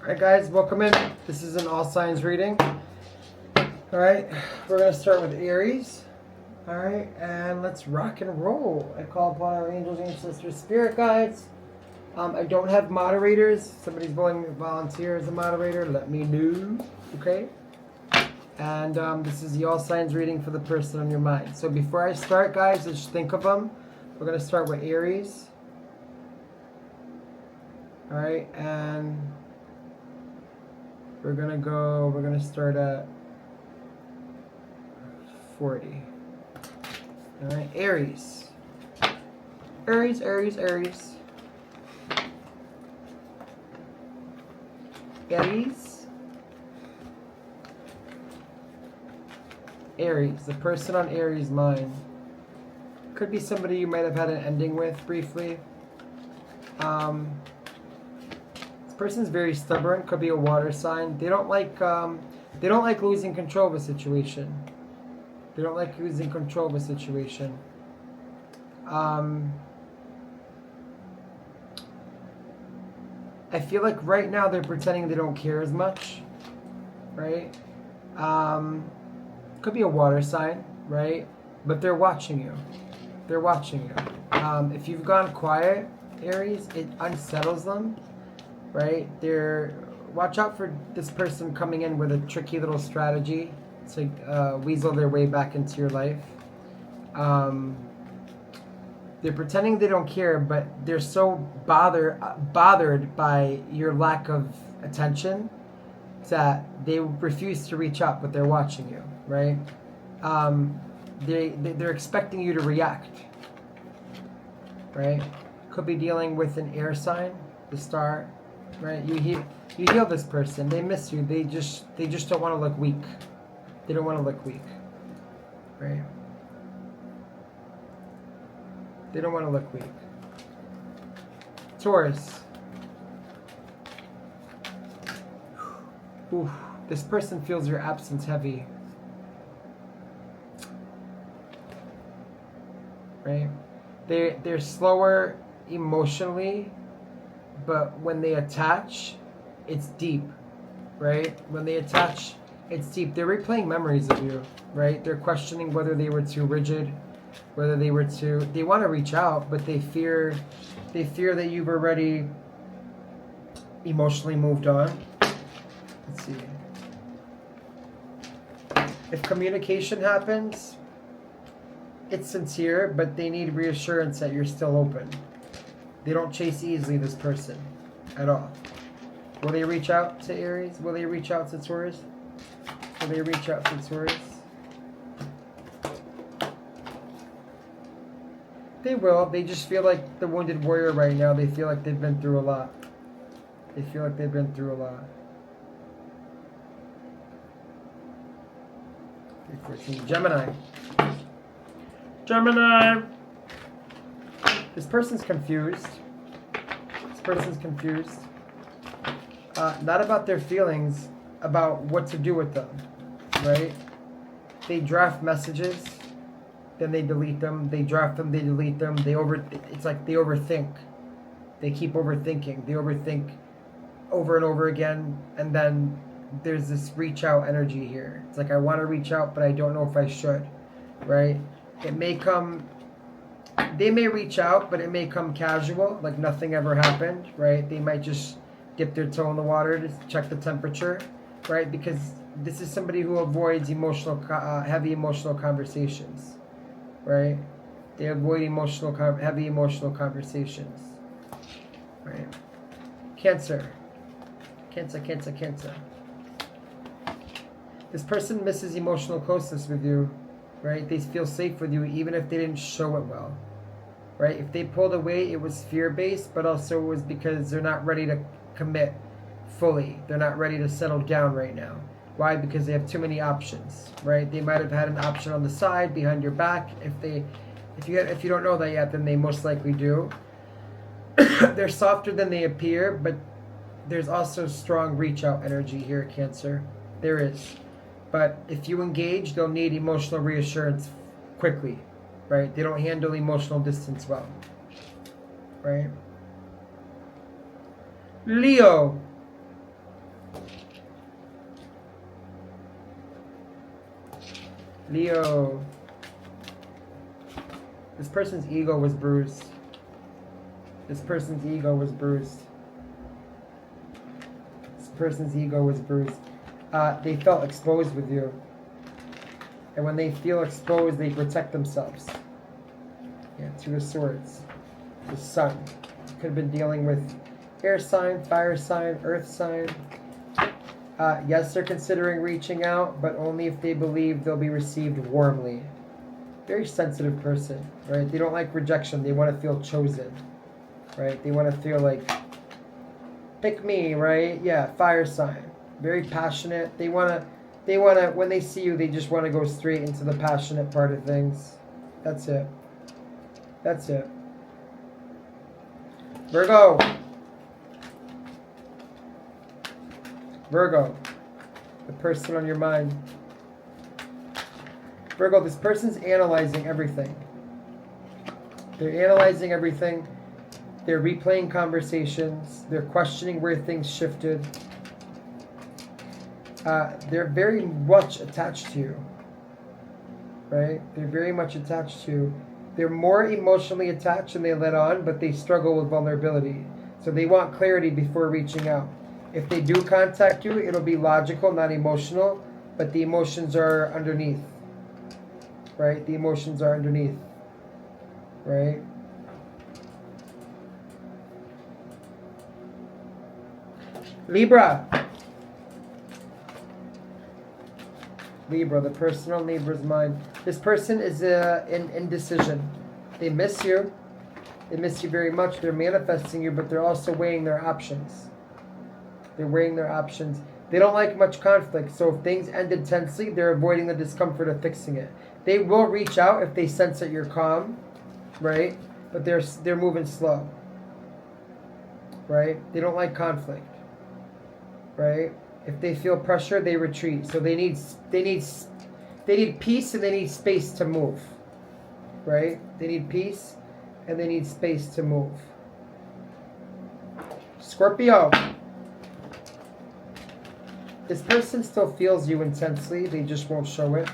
Alright guys, welcome in. This is an all signs reading. Alright, we're going to start with Aries. Alright, and let's rock and roll. I call upon our angels, ancestors, spirit guides. I don't have moderators. Somebody's willing to volunteer as a moderator, let me know. Okay? And this is the all signs reading for the person on your mind. So before I start, guys, just think of them. We're going to start with Aries. Alright, and we're going to start at 40. Alright, Aries. Aries. Aries. Aries, the person on Aries' mind. Could be somebody you might have had an ending with briefly. This person's very stubborn, could be a water sign. They don't like losing control of a situation. They don't like losing control of a situation. I feel like right now they're pretending they don't care as much, right? Could be a water sign, right? But they're watching you. They're watching you. If you've gone quiet, Aries, it unsettles them, right? Watch out for this person coming in with a tricky little strategy to weasel their way back into your life. They're pretending they don't care, but they're so bothered by your lack of attention that they refuse to reach out, but they're watching you, right? They're expecting you to react, right? Could be dealing with an air sign, the star, right? You heal this person. They miss you. They just don't want to look weak. They don't want to look weak, right? They don't want to look weak. Taurus. Ooh, this person feels your absence heavy. Right? They're slower emotionally, but when they attach, it's deep. Right? When they attach, it's deep. They're replaying memories of you, right? They're questioning whether they were too rigid, whether they want to reach out, but they fear that you've already emotionally moved on. Let's see. If communication happens, it's sincere, but they need reassurance that you're still open. They don't chase easily, this person, at all. Will they reach out to Aries? Will they reach out to Taurus? Will they reach out to Taurus? They will. They just feel like the wounded warrior right now. They feel like they've been through a lot. They feel like they've been through a lot. 14. Gemini. This person's confused. Not about their feelings, about what to do with them, right? They draft messages, then they delete them. They draft them, they delete them. It's like they overthink. They keep overthinking. They overthink over and over again, and then there's this reach out energy here. It's like, I want to reach out, but I don't know if I should, right? It may come, they may reach out, but it may come casual, like nothing ever happened, right? They might just dip their toe in the water to check the temperature, right? Because this is somebody who avoids heavy emotional conversations, right? They avoid heavy emotional conversations, right? Cancer. This person misses emotional closeness with you, right? They feel safe with you even if they didn't show it well, right? If they pulled away, it was fear-based, but also it was because they're not ready to commit fully. They're not ready to settle down right now. Why? Because they have too many options, right? They might have had an option on the side, behind your back. If you don't know that yet, then they most likely do. They're softer than they appear, but there's also strong reach out energy here, Cancer. There is. But if you engage, they'll need emotional reassurance quickly, right? They don't handle emotional distance well, right? Leo. Leo. This person's ego was bruised. This person's ego was bruised. This person's ego was bruised. They felt exposed with you. And when they feel exposed, they protect themselves. Yeah, Two of Swords. The Sun. Could have been dealing with air sign, fire sign, earth sign. Yes, they're considering reaching out, but only if they believe they'll be received warmly. Very sensitive person, right? They don't like rejection. They want to feel chosen, right? They want to feel like, pick me, right? Yeah, fire sign. Very passionate. They want to, when they see you, they just want to go straight into the passionate part of things. That's it. That's it. Virgo. Virgo. The person on your mind. Virgo, this person's analyzing everything. They're analyzing everything. They're replaying conversations. They're questioning where things shifted. They're very much attached to you. Right? They're very much attached to you. They're more emotionally attached than they let on, but they struggle with vulnerability. So they want clarity before reaching out. If they do contact you, it'll be logical, not emotional, but the emotions are underneath. Right? The emotions are underneath. Right? Libra. Libra, the person on Libra's mind. This person is in indecision. They miss you. They miss you very much. They're manifesting you, but they're also weighing their options. They're weighing their options. They don't like much conflict, so if things ended tensely, they're avoiding the discomfort of fixing it. They will reach out if they sense that you're calm, right? But they're moving slow, right? They don't like conflict, right? If they feel pressure, they retreat. So they need peace and they need space to move, right? They need peace and they need space to move. Scorpio. This person still feels you intensely. They just won't show it.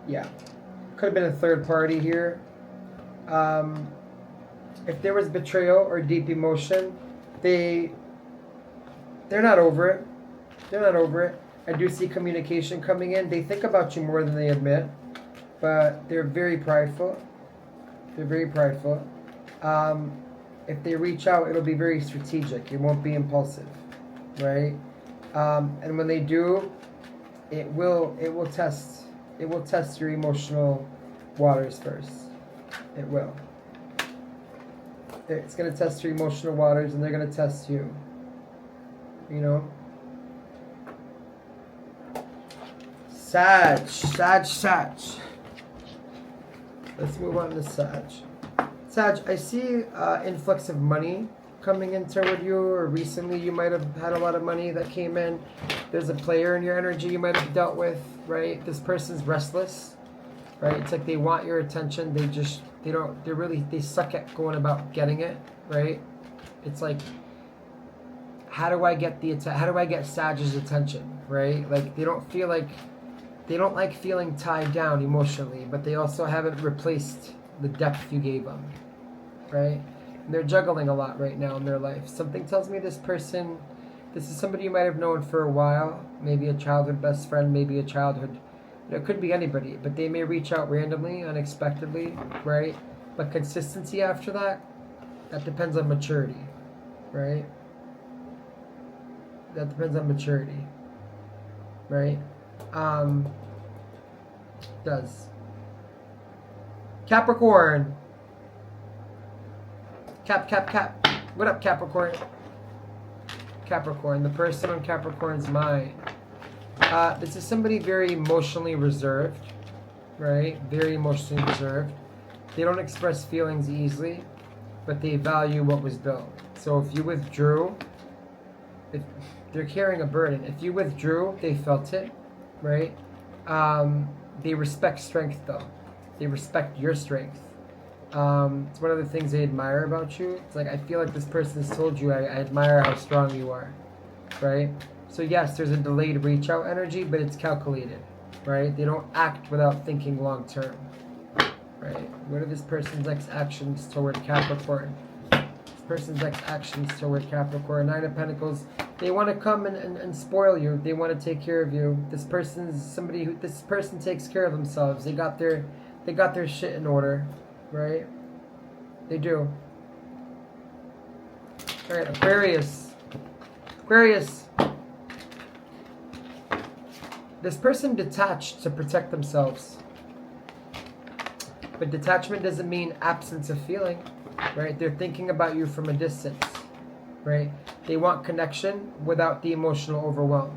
Yeah. Could have been a third party here. If there was betrayal or deep emotion, they're not over it. They're not over it. I do see communication coming in. They think about you more than they admit, but they're very prideful. They're very prideful. If they reach out, it'll be very strategic. It won't be impulsive, right? And when they do, it will test your emotional waters first. It will. It's going to test your emotional waters, and they're going to test you. You know? Sag. Let's move on to Sag. Sag, I see influx of money coming in toward you, or recently you might have had a lot of money that came in. There's a player in your energy you might have dealt with, right? This person's restless, right? It's like they want your attention. They suck at going about getting it, right? It's like, how do I get Sag's attention, right? Like they don't like feeling tied down emotionally, but they also haven't replaced the depth you gave them, right? And they're juggling a lot right now in their life. Something tells me this is somebody you might have known for a while, maybe a childhood best friend, maybe a childhood, it could be anybody, but they may reach out randomly, unexpectedly, right? But consistency after that depends on maturity, right? That depends on maturity, right? Does. Capricorn. Cap. What up, Capricorn? Capricorn, the person on Capricorn's mind. This is somebody very emotionally reserved, right? Very emotionally reserved. They don't express feelings easily, but they value what was built. So if you withdrew, they're carrying a burden. If you withdrew, they felt it, right? They respect strength, though. They respect your strength. It's one of the things they admire about you. It's like, I feel like this person has told you, I admire how strong you are, right? So yes, there's a delayed reach out energy, but it's calculated, right? They don't act without thinking long term, right? What are this person's next actions toward Capricorn? This person's next actions toward Capricorn. Nine of Pentacles. They want to come and spoil you. They want to take care of you. This person's somebody who, this person takes care of themselves. They got their shit in order, right? They do. All right, Aquarius. Aquarius. This person detached to protect themselves. But detachment doesn't mean absence of feeling, right? They're thinking about you from a distance, right? They want connection without the emotional overwhelm,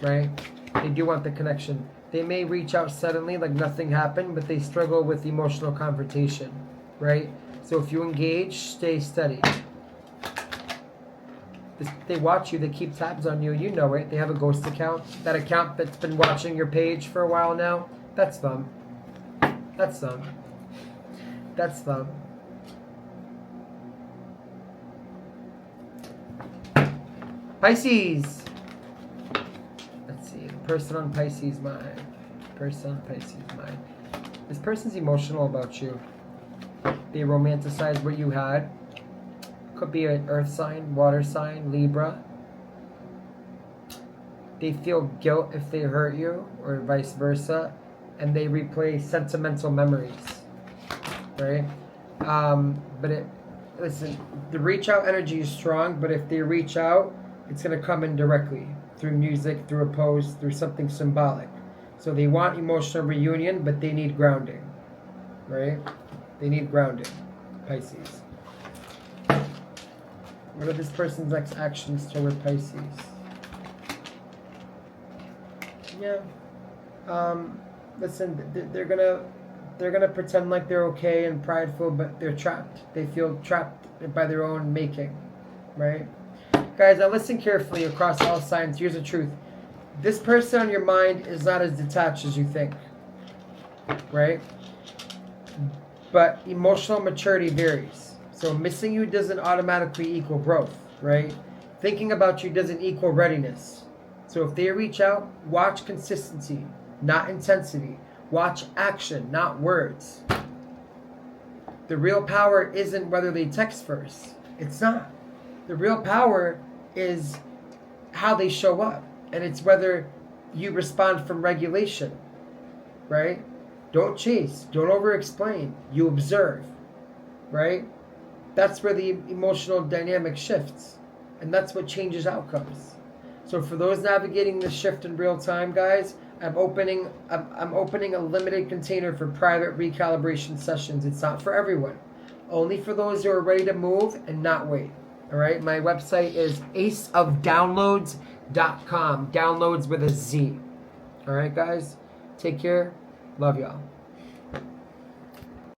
right? They do want the connection. They may reach out suddenly like nothing happened, but they struggle with emotional confrontation, right? So if you engage, stay steady. They watch you, they keep tabs on you, you know it. They have a ghost account. That account that's been watching your page for a while now, that's them. That's them. That's them. Pisces. Let's see, the person on Pisces' mind. Person on Pisces' mind. This person's emotional about you. They romanticize what you had. Could be an earth sign, water sign, Libra. They feel guilt if they hurt you, or vice versa, and they replay sentimental memories, right? Listen, the reach out energy is strong, but if they reach out, it's going to come indirectly through music, through a pose, through something symbolic. So they want emotional reunion, but they need grounding, right? They need grounding, Pisces. What are this person's next actions toward Pisces? Yeah. Listen, they're gonna pretend like they're okay and prideful, but they're trapped. They feel trapped by their own making, right? Guys, now listen carefully across all signs. Here's the truth. This person on your mind is not as detached as you think, right? But emotional maturity varies. So missing you doesn't automatically equal growth, right? Thinking about you doesn't equal readiness. So if they reach out, watch consistency, not intensity. Watch action, not words. The real power isn't whether they text first. It's not. The real power is how they show up. And it's whether you respond from regulation, right? Don't chase. Don't over-explain. You observe, right? That's where the emotional dynamic shifts. And that's what changes outcomes. So for those navigating this shift in real time, guys, I'm opening a limited container for private recalibration sessions. It's not for everyone. Only for those who are ready to move and not wait. All right? My website is aceofdownloads.com. Downloads with a Z. All right, guys? Take care. Love y'all.